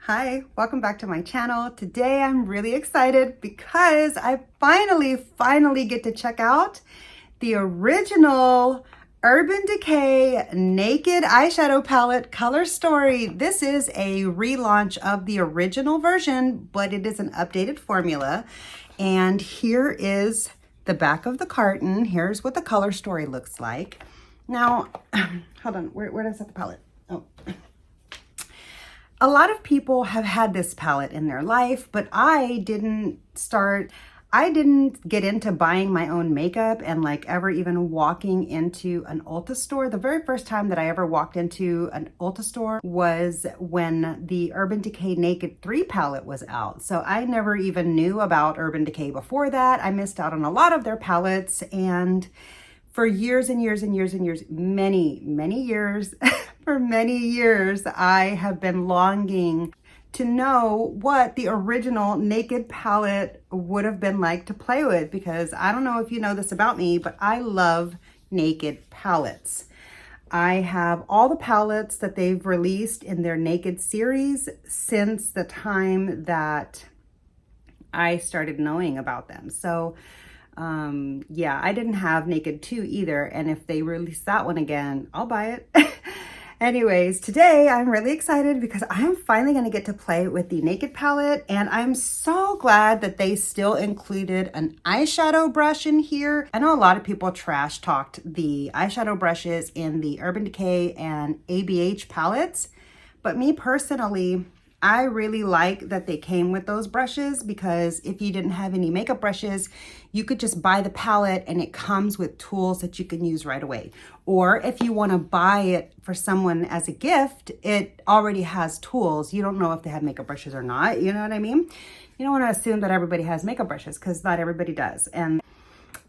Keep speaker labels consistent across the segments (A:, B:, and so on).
A: Hi, welcome back to my channel. Today I'm really excited because I finally get to check out the original Urban Decay Naked Eyeshadow Palette Color Story. This is a relaunch of the original version, but it is an updated formula. And here is the back of the carton. Here's what the color story looks like. Now, hold on, where did I set the palette? Oh. A lot of people have had this palette in their life, but I didn't get into buying my own makeup and ever even walking into an Ulta store. The very first time that I ever walked into an Ulta store was when the Urban Decay Naked 3 palette was out. So I never even knew about Urban Decay before that. I missed out on a lot of their palettes, and for years and years and years and years, many years, for many years, I have been longing to know what the original Naked palette would have been like to play with, because I don't know if you know this about me, but I love Naked palettes. I have all the palettes that they've released in their Naked series since the time that I started knowing about them. So yeah, I didn't have Naked 2 either, and if they release that one again, I'll buy it. Anyways, today I'm really excited because I'm finally going to get to play with the Naked palette, and I'm so glad that they still included an eyeshadow brush in here. I know a lot of people trash talked the eyeshadow brushes in the Urban Decay and ABH palettes, but me personally, I really like that they came with those brushes, because if you didn't have any makeup brushes, you could just buy the palette and it comes with tools that you can use right away. Or if you want to buy it for someone as a gift, it already has tools. You don't know if they have makeup brushes or not. You know what I mean? You don't want to assume that everybody has makeup brushes, because not everybody does. And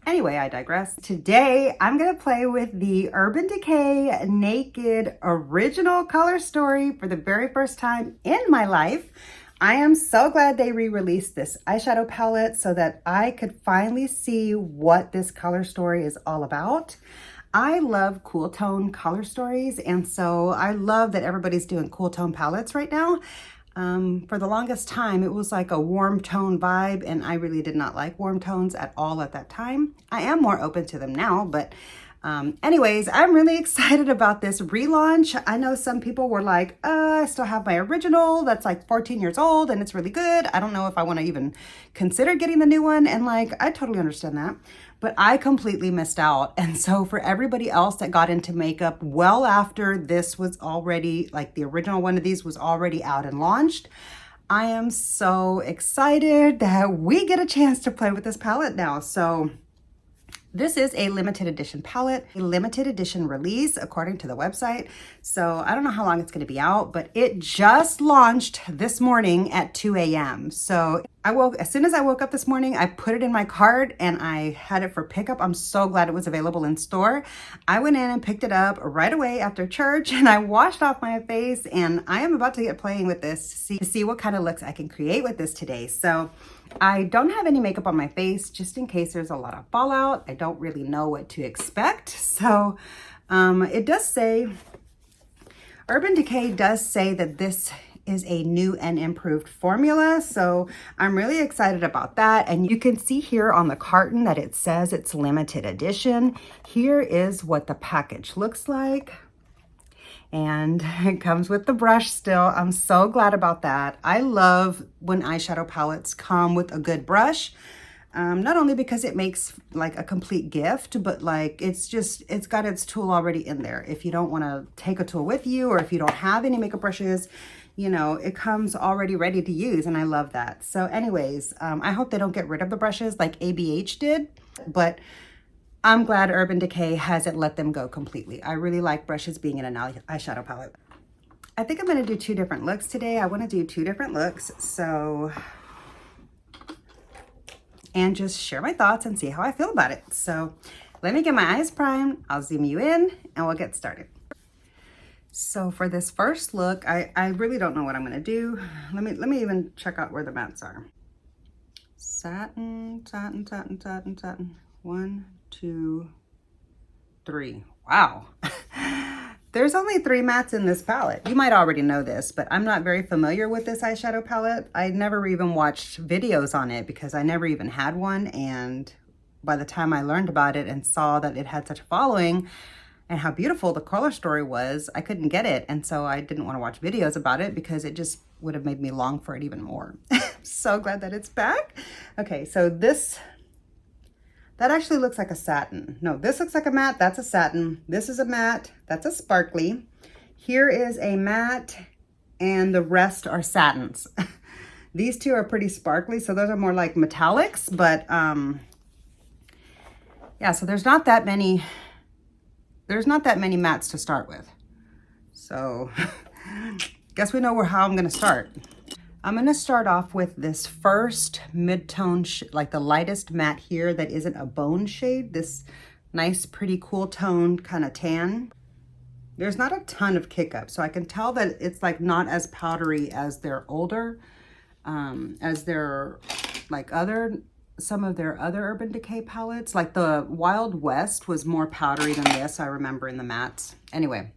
A: anyway, I digress. Today, I'm going to play with the Urban Decay Naked Original Color Story for the very first time in my life. I am so glad they re-released this eyeshadow palette so that I could finally see what this color story is all about. I love cool tone color stories, and so I love that everybody's doing cool tone palettes right now. For the longest time, it was like a warm tone vibe, and I really did not like warm tones at all at that time. I am more open to them now, but anyways, I'm really excited about this relaunch. I know some people were like, I still have my original that's like 14 years old and it's really good. I don't know if I want to even consider getting the new one. And I totally understand that, but I completely missed out. And so for everybody else that got into makeup well after this was already, like the original one of these was already out and launched, I am so excited that we get a chance to play with this palette now. So this is a limited edition palette, a limited edition release according to the website. So I don't know how long it's going to be out, but it just launched this morning at 2 a.m. So as soon as I woke up this morning, I put it in my cart and I had it for pickup. I'm so glad it was available in store. I went in and picked it up right away after church, and I washed off my face, and I am about to get playing with this to see what kind of looks I can create with this today. So I don't have any makeup on my face, just in case there's a lot of fallout. I don't really know what to expect. So it does say, Urban Decay does say that this is a new and improved formula. So I'm really excited about that. And you can see here on the carton that it says it's limited edition. Here is what the package looks like. And it comes with the brush still. I'm so glad about that. I love when eyeshadow palettes come with a good brush. Not only because it makes like a complete gift, but it's got its tool already in there. If you don't want to take a tool with you, or if you don't have any makeup brushes, you know, it comes already ready to use, and I love that. So anyways, I hope they don't get rid of the brushes like ABH did, but I'm glad Urban Decay hasn't let them go completely. I really like brushes being in an eyeshadow palette. I think I'm going to do two different looks today. I want to do two different looks, and just share my thoughts and see how I feel about it. So let me get my eyes primed. I'll zoom you in and we'll get started. So for this first look, I really don't know what I'm going to do. Let me even check out where the mattes are. Satin, satin, satin, satin, satin. 1, 2, 3. Wow. There's only 3 mattes in this palette. You might already know this, but I'm not very familiar with this eyeshadow palette. I never even watched videos on it because I never even had one. And by the time I learned about it and saw that it had such a following and how beautiful the color story was, I couldn't get it. And so I didn't want to watch videos about it because it just would have made me long for it even more. So glad that it's back. Okay, so that actually looks like a satin. No, this looks like a matte, that's a satin. This is a matte, that's a sparkly. Here is a matte, and the rest are satins. These two are pretty sparkly, so those are more like metallics, but yeah, so there's not that many mattes to start with. So guess we know how I'm gonna start. I'm going to start off with this first mid-tone, like the lightest matte here that isn't a bone shade, this nice, pretty cool tone, kind of tan. There's not a ton of kick up, so I can tell that it's like not as powdery as their older, as their like some of their other Urban Decay palettes. Like the Wild West was more powdery than this, I remember, in the mattes. Anyway,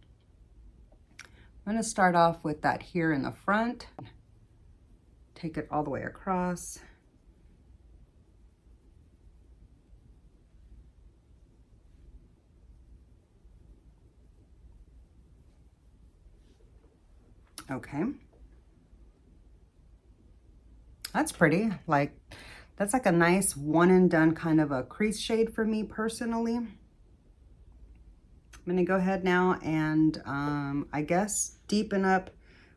A: I'm going to start off with that here in the front. Take it all the way across. Okay. That's pretty. Like, that's like a nice one and done kind of a crease shade for me personally. I'm gonna go ahead now and I guess deepen up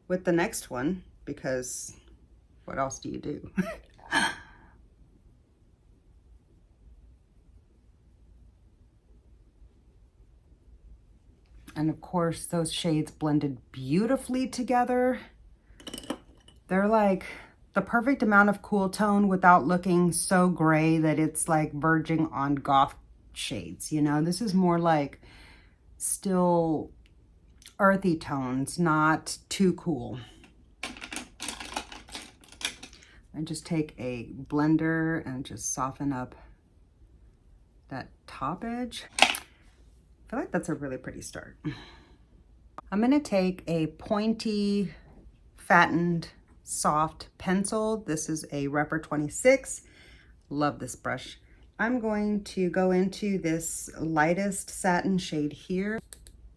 A: with the next one, because what else do you do? And of course, those shades blended beautifully together. They're like the perfect amount of cool tone without looking so gray that it's like verging on goth shades, you know? This is more like still earthy tones, not too cool. And just take a blender and just soften up that top edge. I feel like that's a really pretty start. I'm gonna take a pointy, fattened, soft pencil. This is a Repper 26. Love this brush. I'm going to go into this lightest satin shade here.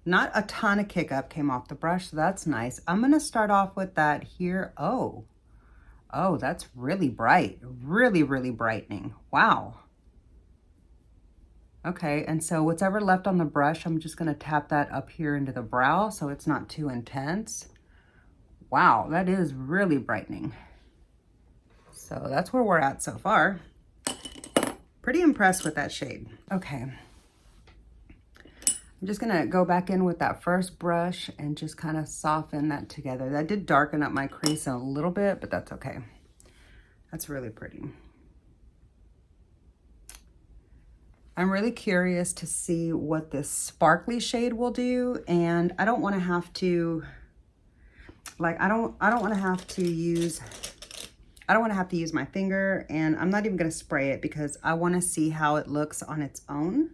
A: Not a ton of kick up came off the brush, so that's nice. I'm gonna start off with that here. Oh, that's really bright. Really, really brightening. Wow. Okay, and so whatever left on the brush, I'm just gonna tap that up here into the brow so it's not too intense. Wow, that is really brightening. So that's where we're at so far. Pretty impressed with that shade. Okay. I'm just gonna go back in with that first brush and just kind of soften that together. That did darken up my crease a little bit, but that's okay. That's really pretty. I'm really curious to see what this sparkly shade will do, and I don't want to have to, like, I don't want to have to use my finger, and I'm not even going to spray it because I want to see how it looks on its own.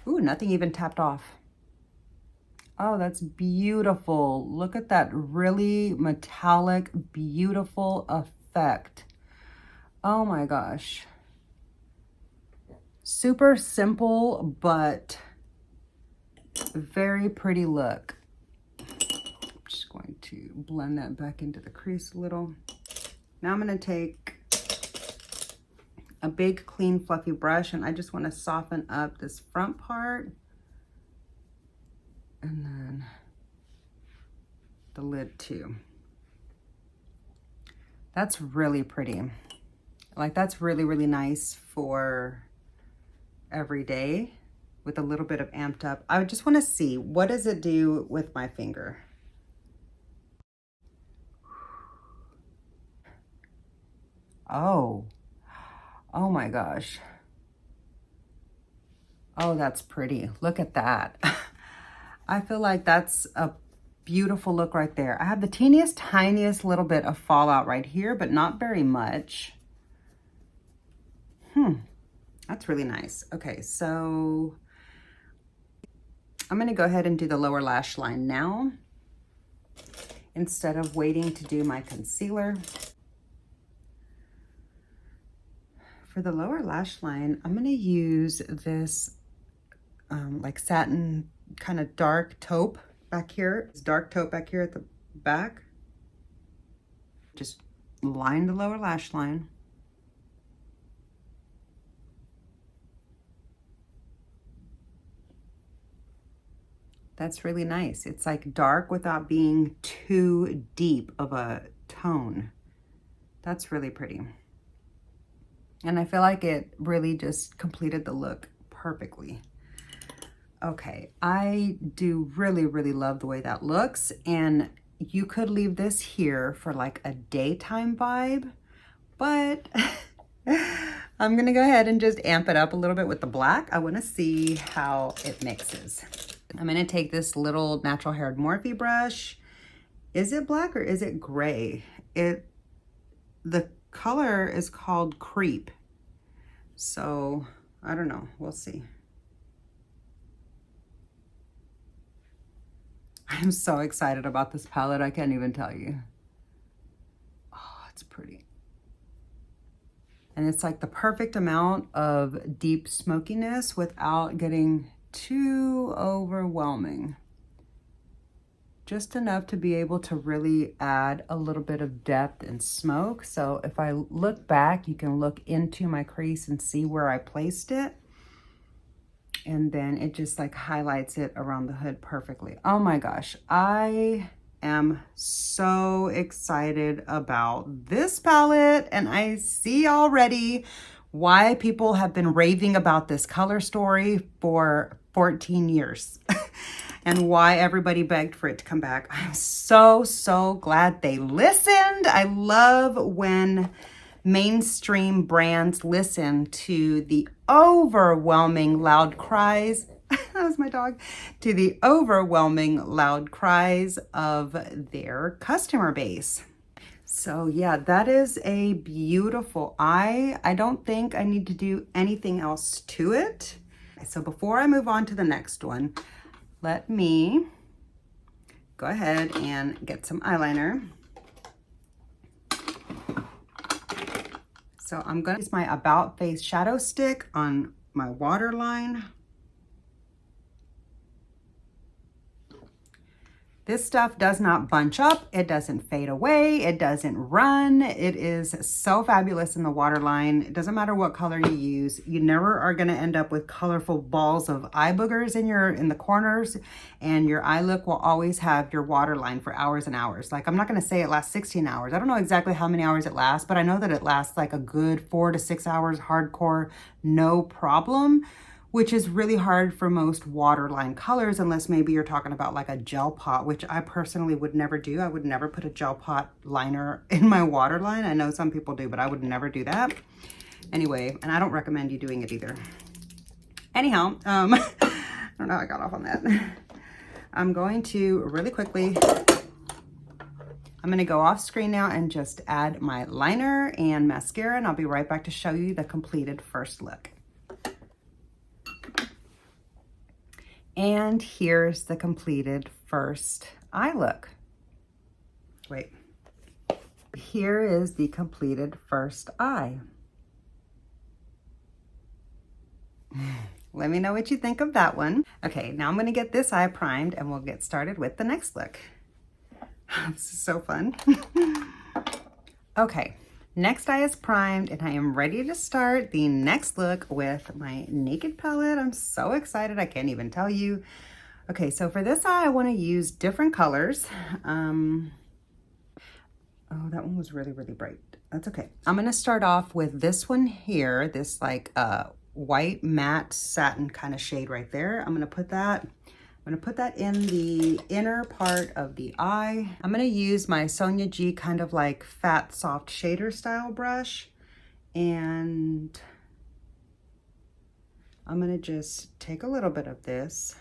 A: Ooh, nothing even tapped off. Oh, that's beautiful. Look at that really metallic, beautiful effect. Oh my gosh. Super simple, but very pretty look. I'm just going to blend that back into the crease a little. Now I'm going to take a big, clean, fluffy brush, and I just want to soften up this front part. And then the lid too. That's really pretty. Like, that's really, really nice for every day with a little bit of amped up. I just want to see, what does it do with my finger? Oh my gosh. Oh, that's pretty. Look at that. I feel like that's a beautiful look right there. I have the teeniest, tiniest little bit of fallout right here, but not very much. That's really nice. Okay, so I'm gonna go ahead and do the lower lash line now instead of waiting to do my concealer. For the lower lash line, I'm gonna use this like satin kind of dark taupe back here. It's dark taupe back here at the back. Just line the lower lash line. That's really nice. It's like dark without being too deep of a tone. That's really pretty. And I feel like it really just completed the look perfectly. Okay, I do really, really love the way that looks. And you could leave this here for like a daytime vibe, but I'm gonna go ahead and just amp it up a little bit with the black. I wanna see how it mixes. I'm gonna take this little natural haired Morphe brush. Is it black or is it gray? The color is called Creep. So I don't know, we'll see. I'm so excited about this palette, I can't even tell you. Oh, it's pretty. And it's like the perfect amount of deep smokiness without getting too overwhelming. Just enough to be able to really add a little bit of depth and smoke. So if I look back, you can look into my crease and see where I placed it. And then it just like highlights it around the hood perfectly. Oh my gosh, I am so excited about this palette, and I see already why people have been raving about this color story for 14 years and why everybody begged for it to come back. I'm so, so glad they listened. I love when mainstream brands listen to the overwhelming loud cries. That was my dog. To the overwhelming loud cries of their customer base. So yeah, that is a beautiful eye. I don't think I need to do anything else to it. So before I move on to the next one, let me go ahead and get some eyeliner. So I'm gonna use my About Face shadow stick on my waterline. This stuff does not bunch up, it doesn't fade away, it doesn't run. It is so fabulous in the waterline. It doesn't matter what color you use. You never are gonna end up with colorful balls of eye boogers in the corners, and your eye look will always have your waterline for hours and hours. Like, I'm not gonna say it lasts 16 hours. I don't know exactly how many hours it lasts, but I know that it lasts like a good 4 to 6 hours hardcore, no problem, which is really hard for most waterline colors, unless maybe you're talking about like a gel pot, which I personally would never do. I would never put a gel pot liner in my waterline. I know some people do, but I would never do that. Anyway, and I don't recommend you doing it either. Anyhow, I don't know how I got off on that. I'm going to really quickly, I'm gonna go off screen now and just add my liner and mascara, and I'll be right back to show you the completed first look. And here's the completed first eye look. Wait. Here is the completed first eye. Let me know what you think of that one. Okay, now I'm gonna get this eye primed and we'll get started with the next look. This is so fun. Okay. Next eye is primed and I am ready to start the next look with my Naked palette. I'm so excited, I can't even tell you. Okay, so for this eye, I wanna use different colors. Oh, that one was really, really bright. That's okay. I'm gonna start off with this one here, this like white matte satin kind of shade right there. I'm gonna put that in the inner part of the eye. I'm gonna use my Sonia G kind of like fat, soft shader style brush. And I'm gonna just take a little bit of this.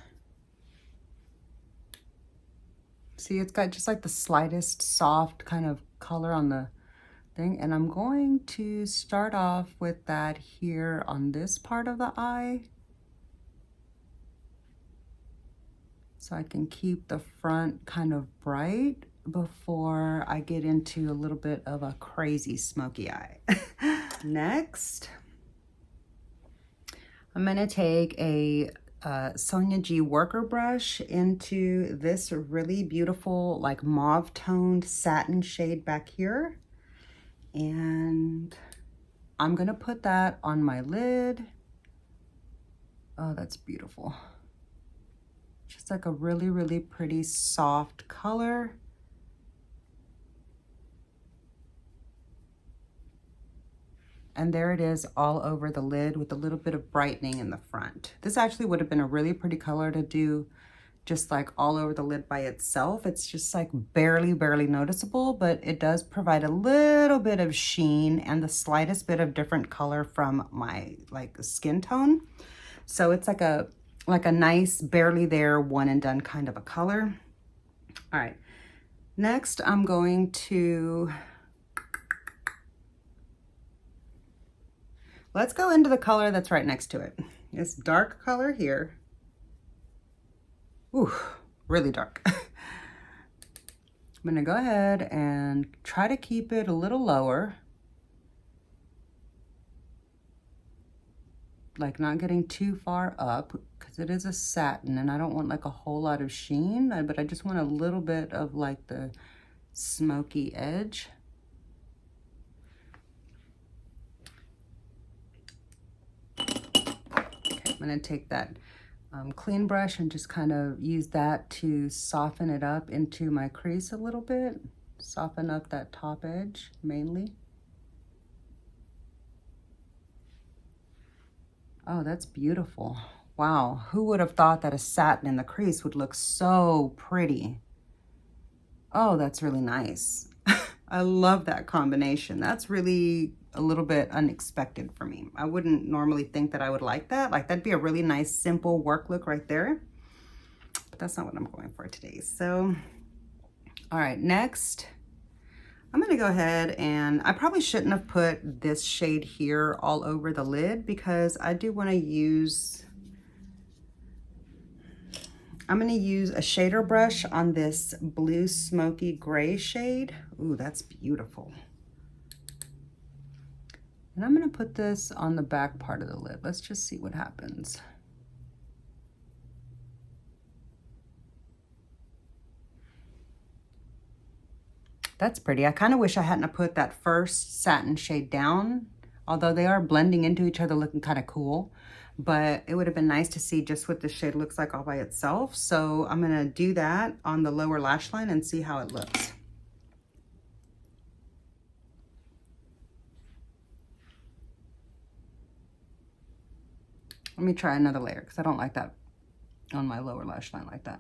A: See, it's got just like the slightest soft kind of color on the thing. And I'm going to start off with that here on this part of the eye. so I can keep the front kind of bright before I get into a little bit of a crazy smoky eye. Next, I'm gonna take a Sonia G worker brush into this really beautiful like mauve toned satin shade back here. And I'm gonna put that on my lid. Oh, that's beautiful. Just like a really, really pretty soft color. And there it is all over the lid with a little bit of brightening in the front. This actually would have been a really pretty color to do just like all over the lid by itself. It's just like barely noticeable, but it does provide a little bit of sheen and the slightest bit of different color from my like skin tone. So it's like a nice barely there one and done kind of a color. All right, next I'm going to, let's go into the color that's right next to it. This dark color here. Ooh, really dark. I'm gonna go ahead and try to keep it a little lower. Like not getting too far up because it is a satin and I don't want like a whole lot of sheen, but I just want a little bit of like the smoky edge. Okay, I'm gonna take that clean brush and just kind of use that to soften it up into my crease a little bit. Soften up that top edge mainly. Oh, that's beautiful. Wow, who would have thought that a satin in the crease would look so pretty? Oh, that's really nice. I love that combination. That's really a little bit unexpected for me. I wouldn't normally think that I would like that. Like that'd be a really nice, simple work look right there. But that's not what I'm going for today. So, all right, next, I'm gonna go ahead and I probably shouldn't have put this shade here all over the lid because I do wanna use, I'm gonna use a shader brush on this blue smoky gray shade. Ooh, that's beautiful. And I'm gonna put this on the back part of the lid. Let's just see what happens. That's pretty. I kind of wish I hadn't put that first satin shade down, although they are blending into each other looking kind of cool. But it would have been nice to see just what the shade looks like all by itself. So I'm gonna do that on the lower lash line and see how it looks. Let me try another layer because I don't like that on my lower lash line like that.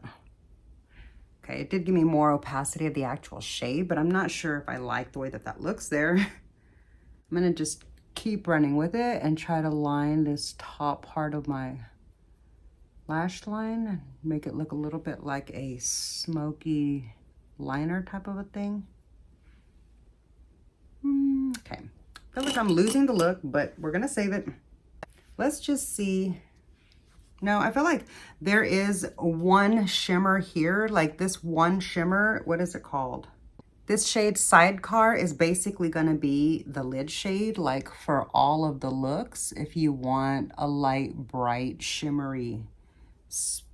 A: Okay, it did give me more opacity of the actual shade, but I'm not sure if I like the way that that looks there. I'm gonna just keep running with it and try to line this top part of my lash line and make it look a little bit like a smoky liner type of a thing. Okay, I feel like I'm losing the look, but we're gonna save it. Let's just see. No, I feel like there is one shimmer here, like this one shimmer, what is it called? This shade Sidecar is basically gonna be the lid shade, like for all of the looks, if you want a light, bright, shimmery,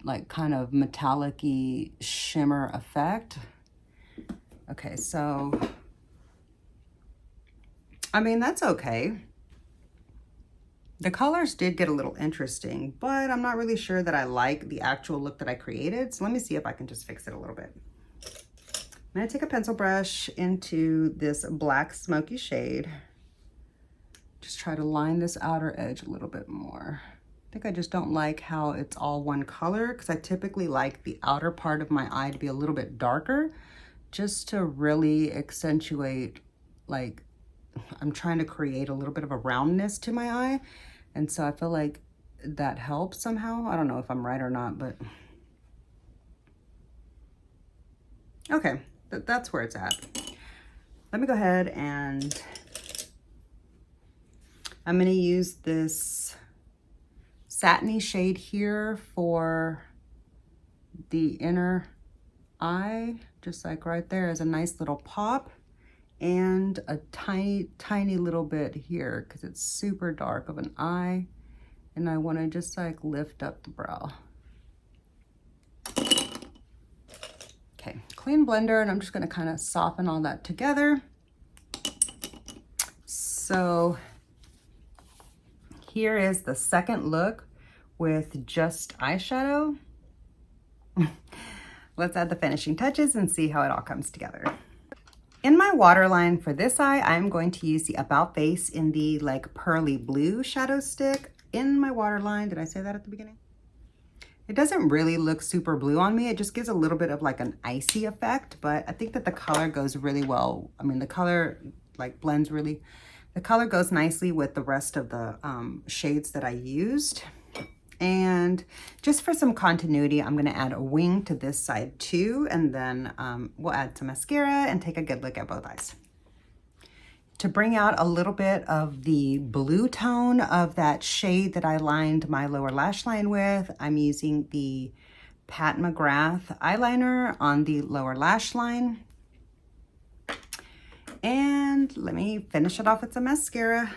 A: like kind of metallic-y shimmer effect. Okay, so, I mean, that's okay. The colors did get a little interesting, but I'm not really sure that I like the actual look that I created. So let me see if I can just fix it a little bit. I'm gonna take a pencil brush into this black smoky shade. Just try to line this outer edge a little bit more. I think I just don't like how it's all one color because I typically like the outer part of my eye to be a little bit darker just to really accentuate, like, I'm trying to create a little bit of a roundness to my eye. And so I feel like that helps somehow. I don't know if I'm right or not, but okay, that's where it's at. Let me go ahead and I'm gonna use this satiny shade here for the inner eye, just like right there is a nice little pop, and a tiny little bit here because it's super dark of an eye, and I want to just like lift up the brow. Okay, clean blender, and I'm just going to kind of soften all that together. So here is the second look with just eyeshadow. Let's add the finishing touches and see how it all comes together. In my waterline for this eye, I'm going to use the About Face in the like pearly blue shadow stick in my waterline. Did I say that at the beginning? It doesn't really look super blue on me. It just gives a little bit of like an icy effect, but I think that the color goes really well. I mean, the color like blends really, the color goes nicely with the rest of the shades that I used. And just for some continuity, I'm gonna add a wing to this side too, and then we'll add some mascara and take a good look at both eyes. To bring out a little bit of the blue tone of that shade that I lined my lower lash line with, I'm using the Pat McGrath eyeliner on the lower lash line. And let me finish it off with some mascara.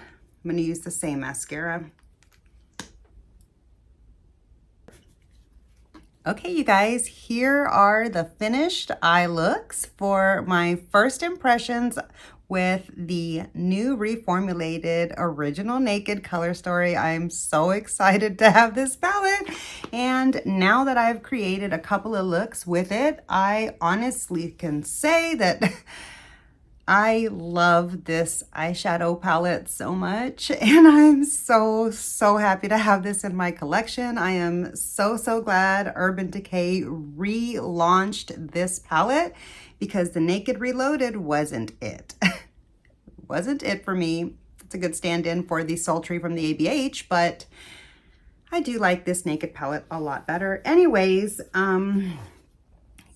A: I'm gonna use the same mascara. Okay, you guys, here are the finished eye looks for my first impressions with the new reformulated Original Naked Color Story. I'm so excited to have this palette. And now that I've created a couple of looks with it, I honestly can say that I love this eyeshadow palette so much, and I'm so happy to have this in my collection. I am so glad Urban Decay relaunched this palette, because the Naked Reloaded wasn't it. Wasn't it for me. It's a good stand-in for the Sultry from the ABH, but I do like this Naked palette a lot better. Anyways,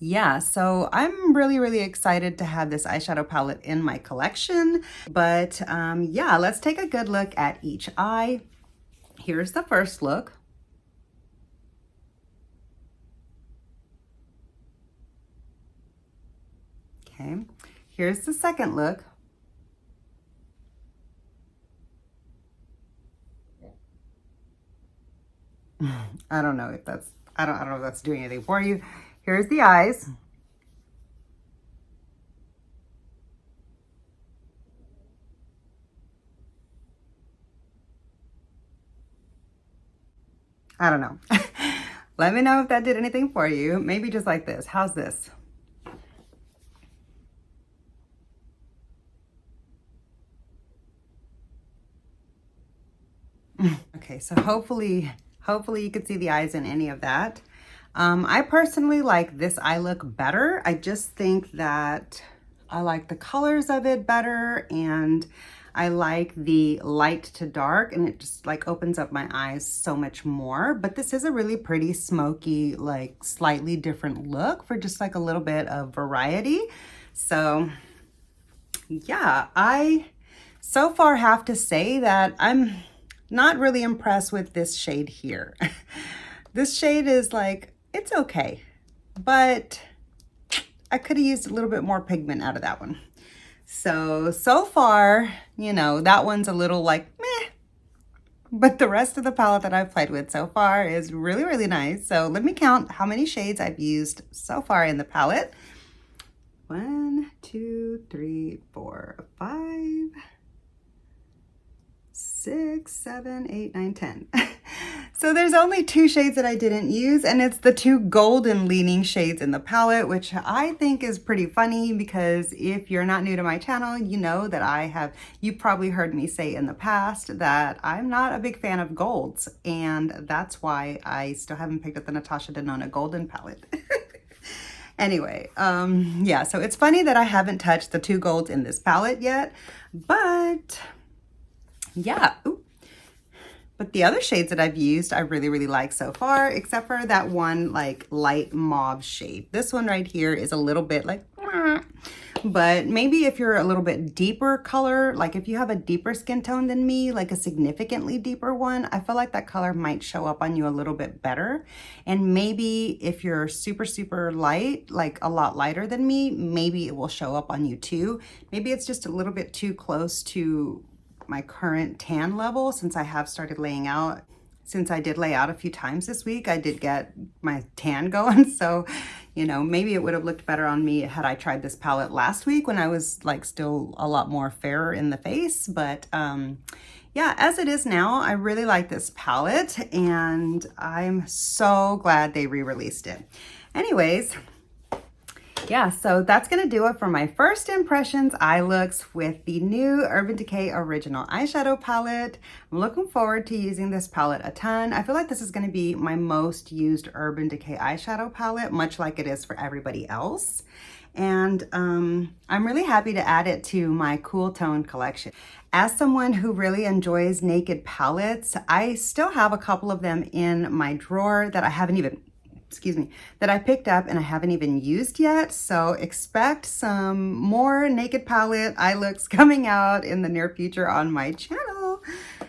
A: yeah, so I'm really excited to have this eyeshadow palette in my collection. But yeah, let's take a good look at each eye. Here's the first look. Okay, here's the second look. I don't know if that's, I don't know if that's doing anything for you. Here's the eyes. I don't know. Let me know if that did anything for you. Maybe just like this. How's this? Okay, so hopefully you could see the eyes in any of that. I personally like this eye look better. I just think that I like the colors of it better, and I like the light to dark, and it just like opens up my eyes so much more. But this is a really pretty smoky, like slightly different look for just like a little bit of variety. So yeah, I so far have to say that I'm not really impressed with this shade here. This shade is like, it's okay, but I could have used a little bit more pigment out of that one. So far, you know, that one's a little like meh, but the rest of the palette that I've played with so far is really nice. So let me count how many shades I've used so far in the palette. 1, 2, 3, 4, 5, 6, 7, 8, 9, 10. So there's only 2 shades that I didn't use, and it's the 2 golden leaning shades in the palette, which I think is pretty funny, because if you're not new to my channel, you know that you probably heard me say in the past that I'm not a big fan of golds, and that's why I still haven't picked up the Natasha Denona golden palette. Anyway, yeah, so it's funny that I haven't touched the 2 golds in this palette yet, but yeah. Ooh. But the other shades that I've used, I really like so far, except for that one like light mauve shade. This one right here is a little bit like, But maybe if you're a little bit deeper color, like if you have a deeper skin tone than me, like a significantly deeper one, I feel like that color might show up on you a little bit better. And maybe if you're super, super light, like a lot lighter than me, maybe it will show up on you too. Maybe it's just a little bit too close to my current tan level since I have started laying out. Since I did lay out a few times this week, I did get my tan going. So, you know, maybe it would have looked better on me had I tried this palette last week when I was like still a lot more fairer in the face. But yeah, as it is now, I really like this palette and I'm so glad they re-released it. Anyways, yeah, so that's gonna do it for my first impressions eye looks with the new Urban Decay Original Eyeshadow Palette. I'm looking forward to using this palette a ton. I feel like this is gonna be my most used Urban Decay eyeshadow palette, much like it is for everybody else. And I'm really happy to add it to my Cool Tone collection. As someone who really enjoys naked palettes, I still have a couple of them in my drawer that I haven't even that I picked up and I haven't even used yet. So expect some more naked palette eye looks coming out in the near future on my channel.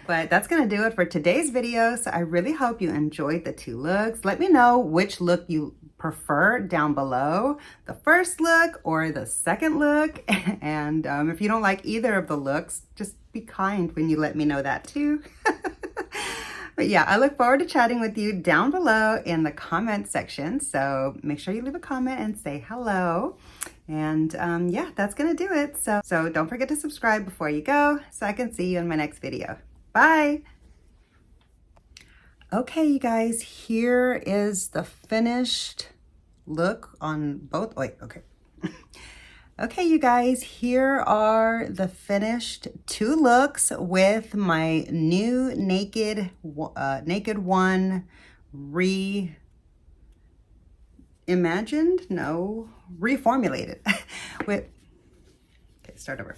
A: But that's gonna do it for today's video. So I really hope you enjoyed the two looks. Let me know which look you prefer down below, the first look or the second look. And if you don't like either of the looks, just be kind when you let me know that too. But yeah, I look forward to chatting with you down below in the comment section. So make sure you leave a comment and say hello. And yeah, that's gonna do it. So don't forget to subscribe before you go so I can see you in my next video. Bye. Okay, you guys, here is the finished look on both. Wait, okay. Okay, you guys, here are the finished two looks with my new Naked One reimagined? No, reformulated. Okay, start over.